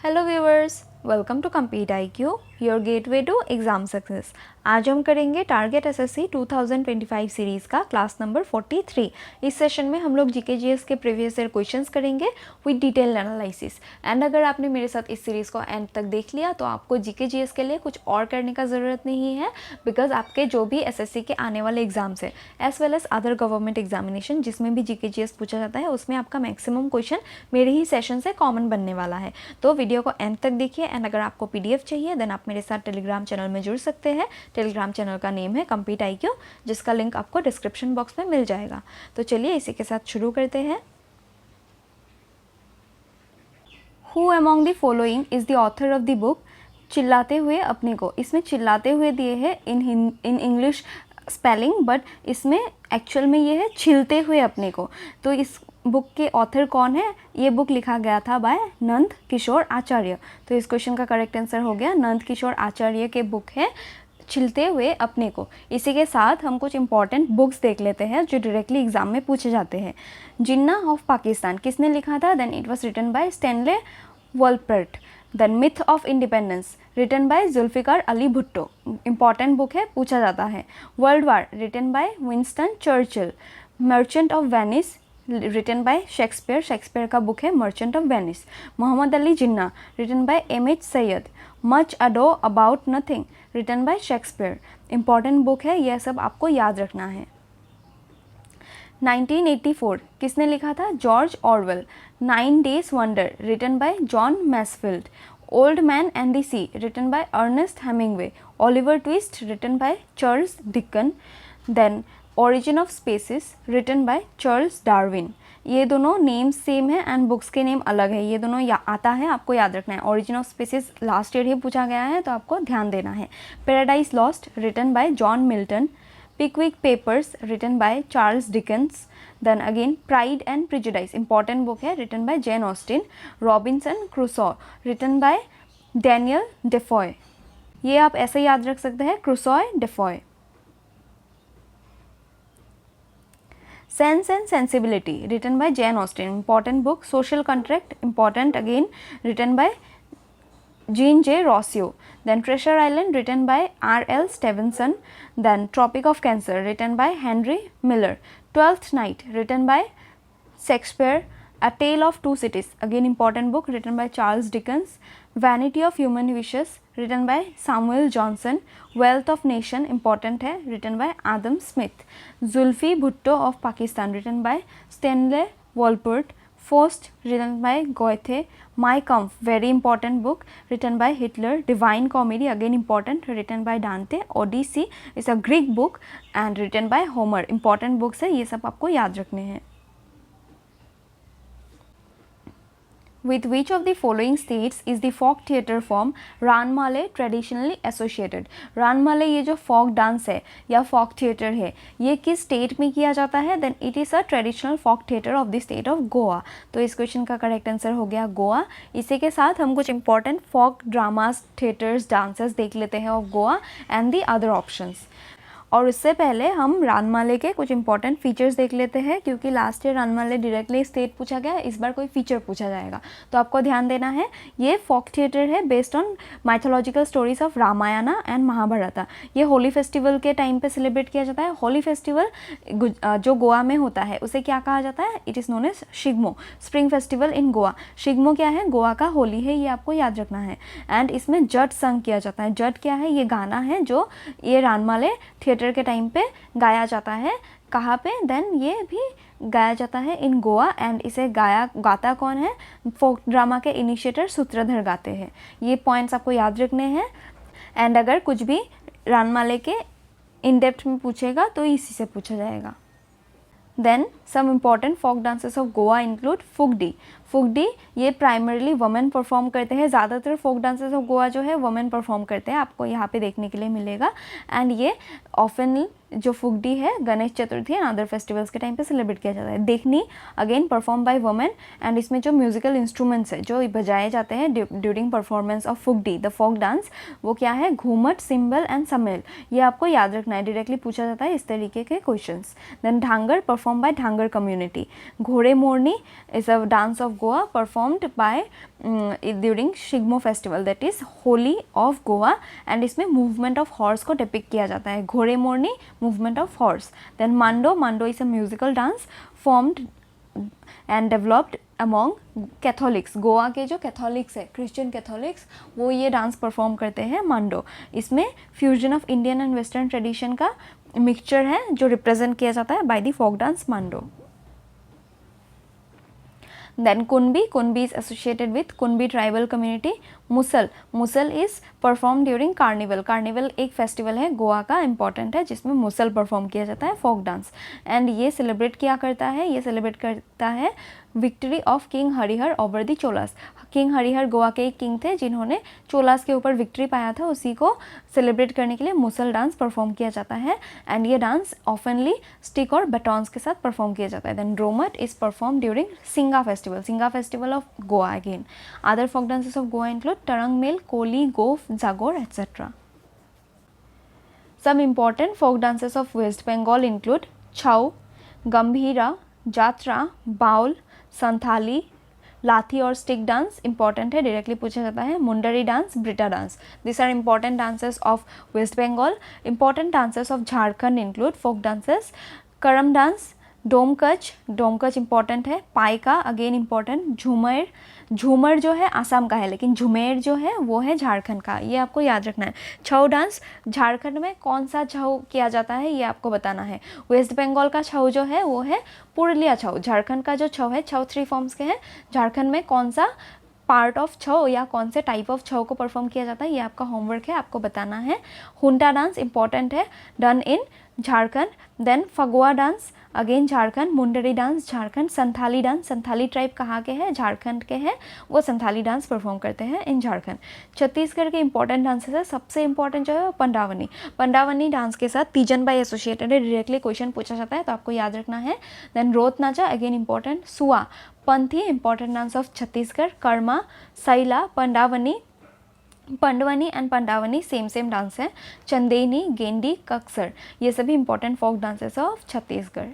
Hello viewers, welcome to compete IQ, your gateway to exam success. आज हम करेंगे target SSC 2025 series का class number 43। इस session में हम लोग जीके जीएस के प्रीवियस ईयर क्वेश्चंस करेंगे विद डिटेल एनालिसिस। एंड अगर आपने मेरे साथ इस सीरीज़ को एंड तक देख लिया तो आपको जीके जीएस के लिए कुछ और करने का ज़रूरत नहीं है, बिकॉज आपके जो भी एसएससी के आने वाले एग्जाम्स है as well as other government examination जिसमें भी जीके जीएस पूछा जाता है उसमें आपका मैक्सिमम क्वेश्चन मेरे ही सेशन से कॉमन बनने वाला है। तो वीडियो को एंड तक देखिए। एंड अगर आपको पीडीएफ चाहिए देन आप मेरे साथ टेलीग्राम चैनल में जुड़ सकते हैं। टेलीग्राम चैनल का नेम है कम्पीट IQ, जिसका लिंक आपको डिस्क्रिप्शन बॉक्स में मिल जाएगा। तो चलिए इसी के साथ शुरू करते हैं। Who among the following is the author of the book चिल्लाते हुए अपने को। इसमें चिल्लाते हुए दिए है इन इंग्लिश स्पेलिंग, बट इसमें एक्चुअल में ये है छिलते हुए अपने को। तो इस बुक के ऑथर कौन है? ये बुक लिखा गया था बाय नंद किशोर आचार्य। तो इस क्वेश्चन का करेक्ट आंसर हो गया नंद किशोर आचार्य के बुक है छिलते हुए अपने को। इसी के साथ हम कुछ इंपॉर्टेंट बुक्स देख लेते हैं जो डायरेक्टली एग्जाम में पूछे जाते हैं। जिन्ना ऑफ पाकिस्तान किसने लिखा था? Then it was written by Stanley Wolpert. Then myth of independence written by Zulfikar Ali Bhutto. Important book है, पूछा जाता है। World war written by Winston Churchill. Merchant of Venice written by Shakespeare. Shakespeare का बुक है merchant of Venice. Mohammad Ali Jinnah written by MH Syed. Much ado about nothing written by Shakespeare. Important book है, यह सब आपको याद रखना है। 1984 किसने लिखा था? George Orwell. 9 days wonder written by John Masefield. Old man and the sea written by Ernest Hemingway. Oliver Twist written by Charles Dicken. Then origin of species written by Charles Darwin. ये दोनों names same है and books के name अलग है, ये दोनों आता है, आपको याद रखना है। Origin of species last year ही पूछा गया है तो आपको ध्यान देना है। Paradise lost written by John Milton. Pickwick papers written by Charles Dickens. Then again pride and prejudice important book है written by Jane Austen. Robinson Crusoe written by Daniel Defoe. ये आप ऐसे याद रख सकते हैं, Crusoe Defoe. Sense and sensibility written by Jane Austen important book. Social contract important again written by Jean J. Rossio. Then Treasure Island written by R.L. Stevenson. Then Tropic of Cancer written by Henry Miller. Twelfth Night written by Shakespeare. A Tale of Two Cities again important book written by Charles Dickens. Vanity of Human Wishes written by Samuel Johnson. Wealth of Nation important है written by Adam Smith. Zulfi Bhutto of Pakistan written by Stanley Wolpert. Faust written by Goethe. My Kampf very important book written by Hitler. Divine Comedy again important written by Dante. Odyssey is a Greek book and written by Homer important books है, ये सब आपको याद रखने हैं। With which of the following states is the folk theatre form रानमाले traditionally associated? रानमाले ये जो folk dance है या folk theatre है ये किस स्टेट में किया जाता है? Then it is a traditional folk theatre of the state of Goa. तो इस क्वेश्चन का करेक्ट आंसर हो गया गोवा। इसी के साथ हम कुछ important folk dramas theatres dances देख लेते हैं of Goa and the other options. और उससे पहले हम रानमाले के कुछ इंपॉर्टेंट फीचर्स देख लेते हैं, क्योंकि लास्ट ईयर रानमाले डायरेक्टली स्टेट पूछा गया, इस बार कोई फीचर पूछा जाएगा तो आपको ध्यान देना है। ये फोक थिएटर है based on mythological stories of Ramayana and Mahabharata. ये होली फेस्टिवल के टाइम पे सेलिब्रेट किया जाता है। होली फेस्टिवल जो गोवा में होता है उसे क्या कहा जाता है? It is known as Shigmo, spring festival in Goa. Shigmo क्या है? गोवा का होली है, ये आपको याद रखना है। एंड इसमें जट संग किया जाता है। जट क्या है? ये गाना है जो ये रानमाले थिएटर के टाइम पे गाया जाता है। कहाँ पे? देन ये भी गाया जाता है इन गोवा एंड इसे गाता कौन है? फोक ड्रामा के इनिशिएटर सूत्रधर गाते हैं। ये पॉइंट्स आपको याद रखने हैं। एंड अगर कुछ भी रानमाले के इन डेप्थ में पूछेगा तो इसी से पूछा जाएगा। Then some important folk dances of Goa include Fugdi. Fugdi ये प्राइमरीली वुमेन परफॉर्म करते हैं। ज़्यादातर फोक डांसेस ऑफ गोवा जो है वुमेन परफॉर्म करते हैं, आपको यहाँ पे देखने के लिए मिलेगा। एंड ये ऑफन जो फुगडी है Ganesh Chaturthi and other festivals के टाइम पे सेलिब्रेट किया जाता है। देखनी again perform by women and इसमें जो म्यूजिकल इंस्ट्रूमेंट्स है जो बजाए जाते हैं during performance of Fugdi the folk dance, वो क्या है? Ghumat, cymbal and Samel. ये आपको याद रखना है, डायरेक्टली पूछा जाता है इस तरीके के questions. Then Dhangar perform by Dhangar Tarangar community. घोड़े मोरनी is a dance of Goa performed by during Shigmo festival, that is Holi of Goa, and इसमें movement of horse को depict किया जाता है. घोड़े मोरनी movement of horse. Then Mando is a musical dance formed and developed among Catholics. Goa के जो Catholics है, Christian Catholics, वो ये डांस परफॉर्म करते हैं मांडो. इसमें fusion of Indian and western tradition का मिक्सचर है जो रिप्रेजेंट किया जाता है by the folk dance Mando. Then Kunbi is associated with Kunbi tribal community. Musal is performed during carnival. Carnival एक फेस्टिवल है गोवा का, इम्पॉर्टेंट है, जिसमें मुसल परफॉर्म किया जाता है, फोक डांस. एंड ये सेलिब्रेट क्या करता है, ये सेलिब्रेट करता है victory of king Harihar over the Cholas. King Harihar Goa के एक किंग थे जिन्होंने चोलास के ऊपर विक्ट्री पाया था, उसी को सेलिब्रेट करने के लिए मुसल डांस परफॉर्म किया जाता है. एंड ये डांस ऑफनली स्टिक और बैटॉन्स के साथ परफॉर्म किया जाता है. Then Romat is perform during सिंगा festival of Goa again. Other folk dances of Goa include Tarangamel, Koli, Goff, Jagor, etc. Some important folk dances of West Bengal include Chhau, Gambhira, Jatra, Baul, Santhali, lathi और स्टिक डांस इंपॉर्टेंट है, डायरेक्टली पूछा जाता है. Mundari dance, Brita dance. This are important dances of West Bengal. Important dances of Jharkhand include folk dances, Karam dance, Domkach important है. Paika again important. Jhumar जो है आसाम का है, लेकिन झुमेर जो है वो है झारखंड का, ये आपको याद रखना है. छऊ डांस, झारखंड में कौन सा छऊ किया जाता है ये आपको बताना है. वेस्ट बंगाल का छऊ जो है वो है पुरुलिया छऊ. झारखंड का जो छऊ है, छऊ 3 फॉर्म्स के हैं. झारखंड में कौन सा पार्ट ऑफ छऊ या कौन से टाइप ऑफ छऊ को परफॉर्म किया जाता है, ये आपका होमवर्क है, आपको बताना है. हुंटा डांस इंपॉर्टेंट है, done in Jharkhand. Then Phagua dance again Jharkhand. Mundari dance Jharkhand. Santhali dance, Santhali tribe कहाँ के हैं, झारखंड के हैं, वो संथाली डांस परफॉर्म करते हैं इन झारखंड. छत्तीसगढ़ के इंपॉर्टेंट डांसेस है, सबसे इंपॉर्टेंट जो है पंडावनी. पंडावनी डांस के साथ तीजन बाई एसोसिएटेड है, डायरेक्टली क्वेश्चन पूछा जाता है तो आपको याद रखना है. Then Raut Nacha again important. Sua, Panthi important dance of Chhattisgarh. Karma, Saila, Pandavani and Pandavani same dance है. चंदेनी, गेंडी, कक्सर, ये सभी important folk dances of Chhattisgarh.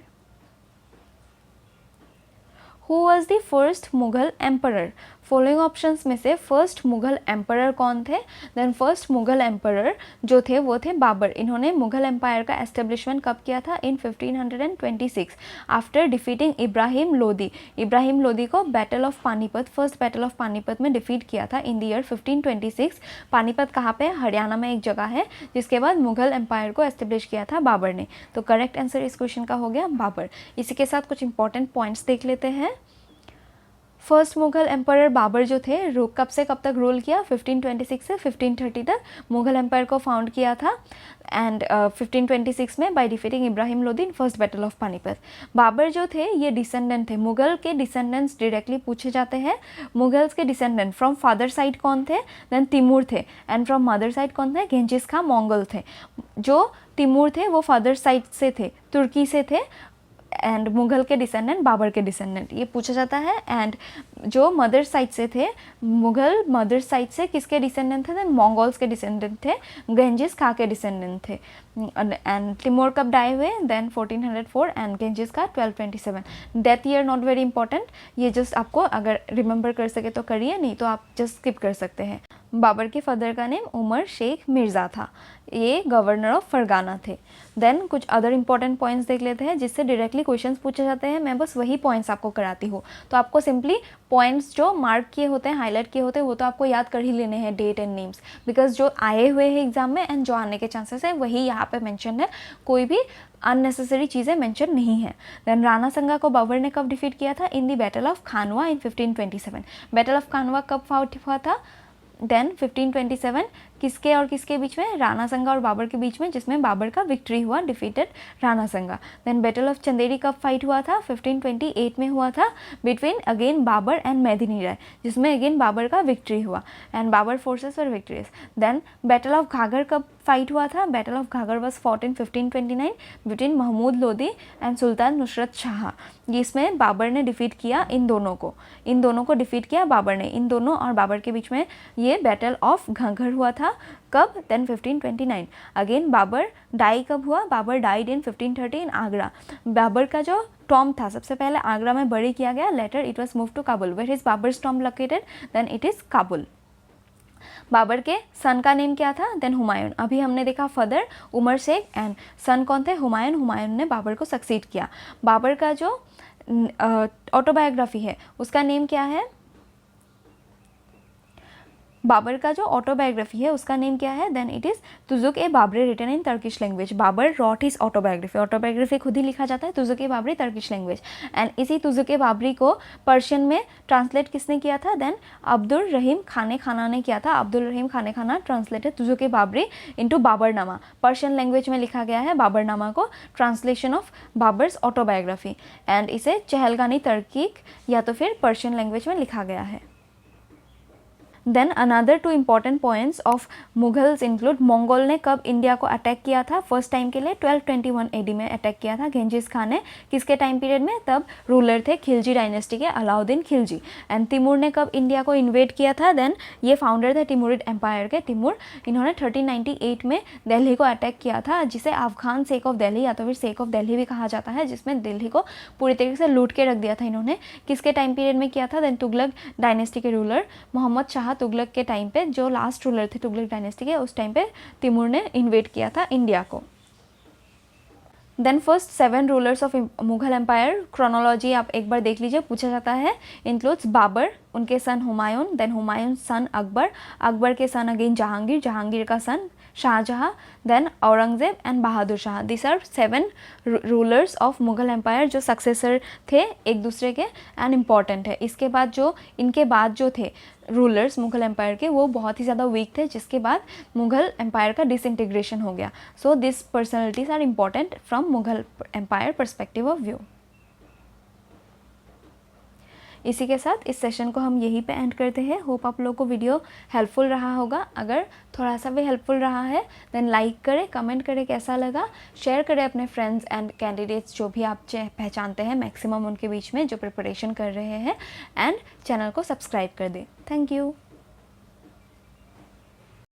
Who was the first Mughal emperor? Following options में से फर्स्ट मुगल एम्परर कौन थे? देन फर्स्ट मुगल एम्परर जो थे वो थे बाबर. इन्होंने मुगल एम्पायर का एस्टेब्लिशमेंट कब किया था? इन 1526 आफ्टर डिफीटिंग इब्राहिम लोदी. इब्राहिम लोदी को battle of Panipat, first battle of Panipat में डिफीट किया था इन द ईयर 1526. पानीपत कहाँ पे? हरियाणा में एक जगह है, जिसके बाद मुगल एम्पायर को एस्टेब्लिश किया था बाबर ने. तो करेक्ट आंसर इस क्वेश्चन का हो गया बाबर. इसी के साथ कुछ इंपॉर्टेंट पॉइंट्स देख लेते हैं. फर्स्ट मुगल एम्पायर बाबर जो थे कब से कब तक रूल किया? 1526 से 1530 तक मुगल एम्पायर को फाउंड किया था. एंड 1526 में by defeating Ibrahim Lodi in first battle of Panipat. Babur जो थे ये डिसेंडेंट थे, मुगल के डिसेंडेंट्स डायरेक्टली पूछे जाते हैं. मुगल्स के डिसेंडेंट फ्रॉम फादर साइड कौन थे? देन तिमूर थे. एंड फ्रॉम मदर साइड कौन थे? गेंजिस खां मंगोल थे. जो तिमूर थे वो फादर साइड से थे, तुर्की से थे. एंड मुगल के डिसेंडेंट बाबर के डिसेंडेंट, ये पूछा जाता है. एंड जो मदर साइड से थे, मुगल मदर साइड से किसके डिसेंडेंट थे? मंगोल्स के डिसेंडेंट थे, गेंजिस खां के डिसेंडेंट थे. एंड तिमूर कब डाई हुए? Then 1404 and Genghis Khan 1227. Death year not very important, ये जस्ट आपको अगर रिमेंबर कर सके तो करिए, नहीं तो आप जस्ट स्किप कर सकते हैं. बाबर के फादर का नेम उमर शेख मिर्ज़ा था, ये गवर्नर ऑफ फरगाना थे. देन कुछ अदर इंपॉर्टेंट पॉइंट्स देख लेते हैं जिससे डायरेक्टली क्वेश्चंस पूछे जाते हैं. मैं बस वही पॉइंट्स आपको कराती हूँ, तो आपको सिंपली पॉइंट्स जो मार्क किए होते हैं, हाईलाइट किए होते हैं, वो तो आपको याद कर ही लेने हैं, डेट एंड नेम्स, बिकॉज जो आए हुए हैं एग्जाम में एंड जो आने के चांसेस है वही यहाँ पे मेंशन है, कोई भी अननेसेसरी चीज़ें मेंशन नहीं है. देन राणा संगा को बाबर ने कब डिफीट किया था? In the battle of Khanwa in 1527. Battle of Khanwa कब फाउट हुआ था? देन 1527. किसके और किसके बीच में? राणा संगा और बाबर के बीच में, जिसमें बाबर का विक्ट्री हुआ, डिफीटेड राणा संगा. देन बैटल ऑफ चंदेरी कब फाइट हुआ था? 1528 में हुआ था, बिटवीन अगेन बाबर एंड मेदिनी राय, जिसमें अगेन बाबर का विक्ट्री हुआ and Babur forces were victorious. Then battle of Ghaghra कब फाइट हुआ था? Battle of Ghaghra was fought in 1529 between Mahmud Lodi and Sultan Nusrat Shah. जिसमें बाबर ने डिफीट किया इन दोनों को डिफीट किया बाबर ने. इन दोनों और बाबर के बीच में ये बैटल ऑफ घाघर हुआ था. कब? देन 1529. अगेन बाबर डाई कब हुआ? बाबर डाइड इन 1530 इन आगरा. बाबर का जो टॉम था, सबसे पहले आगरा में बरी किया गया, later it was move to Kabul. Where is Babur's tomb located? Then it is Kabul. Babur के सन का नेम क्या था? देन हुमायूं। अभी हमने देखा father Umar Shaikh and son कौन थे? हुमायूं। हुमायूं ने बाबर को सक्सीड किया। बाबर का जो ऑटोबायोग्राफी है उसका नेम क्या है? बाबर का जो ऑटोबायोग्राफी है उसका नेम क्या है? Then it is Tuzuk e Baburi written in Turkish language. Babur wrote his autobiography, autobiography खुद ही लिखा जाता है Tuzuk e Baburi Turkish language. And इसी तुजुक ए बाबरी को पर्शियन में ट्रांसलेट किसने किया था? देन अब्दुल रहीम खाने खाना ने किया था। Abdul Rahim Khane Khana translated Tuzuk e Babri into Baburnama. Persian language में लिखा गया है बाबरनामा को, translation of Babur's autobiography. And इसे चहलगानी तर्कीक या तो फिर पर्शियन लैंग्वेज में लिखा गया है। Then another 2 important points of Mughals include, Mongol ने कब इंडिया को अटैक किया था? फर्स्ट टाइम के लिए 1221 AD में अटैक किया था गेंजिस खान ने। किसके टाइम पीरियड में? तब रूलर थे खिलजी डायनेस्टी के अलाउद्दीन खिलजी। एंड तिमूर ने कब इंडिया को इन्वेड किया था? देन ये फाउंडर थे तिमुरिड एम्पायर के, तिमूर। इन्होंने 1398 में दिल्ली को अटैक किया था, जिसे अफगान शेख ऑफ दिल्ली या तो फिर शेख ऑफ दिल्ली भी कहा जाता है, जिसमें दिल्ली को पूरी तरीके से लूट के रख दिया था इन्होंने। किसके टाइम पीरियड में किया था? देन तुगलक डायनेस्टी के रूलर मोहम्मद शाह तुगलक के टाइम पे, जो लास्ट रूलर थे तुगलक डायनेस्टी के, उस टाइम पे तिमूर ने इन्वेड किया था इंडिया को। Then first 7 rulers of Mughal empire chronology आप एक बार देख लीजिए, पूछा जाता है। इंक्लूड्स बाबर, उनके son Humayun, then Humayun son Akbar, Akbar के सन अगेन जहांगीर, जहांगीर का son Shahjahan, then Aurangzeb and Bahadur Shah. This are 7 rulers of Mughal empire जो सक्सेसर थे एक दूसरे के एंड इम्पॉर्टेंट है। इसके बाद जो इनके बाद जो थे रूलर्स मुगल एम्पायर के, वो बहुत ही ज़्यादा वीक थे, जिसके बाद मुगल एम्पायर का डिसइंटीग्रेशन हो गया। So this personalities are important from Mughal empire perspective of view. इसी के साथ इस सेशन को हम यहीं पे एंड करते हैं। होप आप लोगों को वीडियो हेल्पफुल रहा होगा। अगर थोड़ा सा भी हेल्पफुल रहा है देन लाइक करें, कमेंट करें कैसा लगा, शेयर करें अपने फ्रेंड्स एंड कैंडिडेट्स जो भी आप पहचानते हैं मैक्सिमम उनके बीच में जो प्रिपरेशन कर रहे हैं, एंड चैनल को सब्सक्राइब कर दें। Thank you.